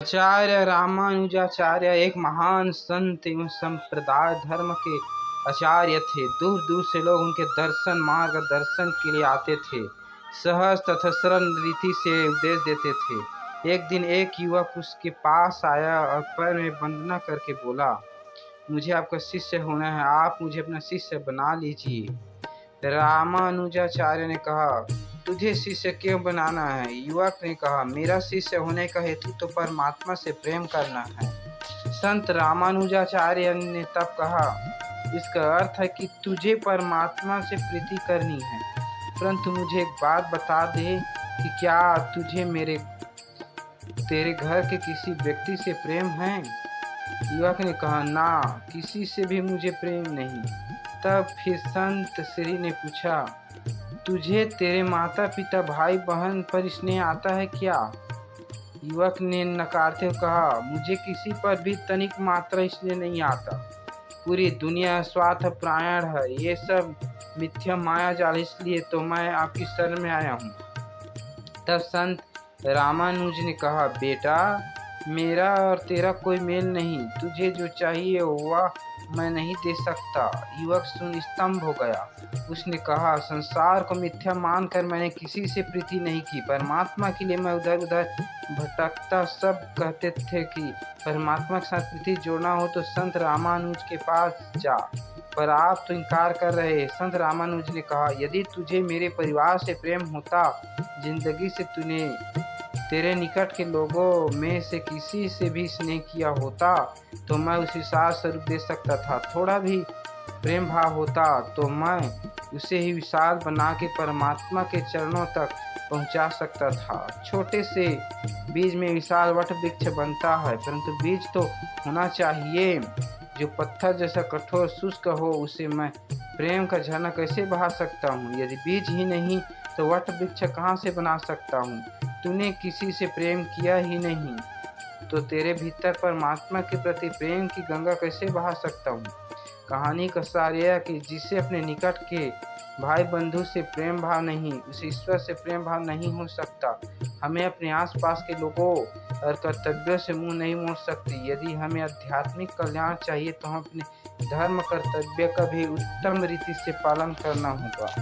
आचार्य रामानुजाचार्य एक महान संत एवं संप्रदाय धर्म के आचार्य थे। दूर दूर से लोग उनके दर्शन मार्गदर्शन के लिए आते थे। सहज तथा सरल रीति से उपदेश देते थे। एक दिन एक युवक उसके पास आया और पैर में वंदना करके बोला, मुझे आपका शिष्य होना है, आप मुझे अपना शिष्य बना लीजिए। रामानुजाचार्य ने कहा, तुझे शिष्य क्यों बनाना है? युवक ने कहा, मेरा शिष्य होने का हेतु तो परमात्मा से प्रेम करना है। संत रामानुजाचार्य ने तब कहा, इसका अर्थ है कि तुझे परमात्मा से प्रीति करनी है, परंतु मुझे एक बात बता दे कि क्या तुझे तेरे घर के किसी व्यक्ति से प्रेम है? युवक ने कहा, ना, किसी से भी मुझे प्रेम नहीं। तब फिर संत श्री ने पूछा, तुझे तेरे माता पिता भाई बहन पर स्नेह आता है क्या? युवक ने नकारते हुए कहा, मुझे किसी पर भी तनिक मात्रा स्नेह नहीं आता। पूरी दुनिया स्वार्थ परायण है, ये सब मिथ्या माया जाल, इसलिए तो मैं आपकी शरण में आया हूँ। तब संत रामानुज ने कहा, बेटा, मेरा और तेरा कोई मेल नहीं, तुझे जो चाहिए वह मैं नहीं दे सकता। युवक सुन स्तंभ हो गया। उसने कहा, संसार को मिथ्या मानकर मैंने किसी से प्रीति नहीं की, परमात्मा के लिए मैं उधर उधर भटकता। सब कहते थे कि परमात्मा के साथ प्रीति जोड़ना हो तो संत रामानुज के पास जा, पर आप तो इनकार कर रहे। संत रामानुज ने कहा, यदि तुझे मेरे परिवार से प्रेम होता, जिंदगी से तूने तेरे निकट के लोगों में से किसी से भी स्नेह किया होता तो मैं उसे साथ स्वरूप दे सकता था। थोड़ा भी प्रेम भाव होता तो मैं उसे ही विशाल बना के परमात्मा के चरणों तक पहुंचा सकता था। छोटे से बीज में विशाल वट वृक्ष बनता है, परंतु बीज तो होना चाहिए। जो पत्थर जैसा कठोर शुष्क हो, उसे मैं प्रेम का झरना कैसे बहा सकता हूँ? यदि बीज ही नहीं तो वट वृक्ष कहाँ से बना सकता हूँ? तूने किसी से प्रेम किया ही नहीं तो तेरे भीतर परमात्मा के प्रति प्रेम की गंगा कैसे बहा सकता हूँ? कहानी का सार यह है कि जिसे अपने निकट के भाई बंधु से प्रेम भाव नहीं, उसे ईश्वर से प्रेम भाव नहीं हो सकता। हमें अपने आसपास के लोगों और कर्तव्यों से मुंह नहीं मोड़ सकते। यदि हमें आध्यात्मिक कल्याण चाहिए तो हम अपने धर्म कर्तव्य का भी उत्तम रीति से पालन करना होगा।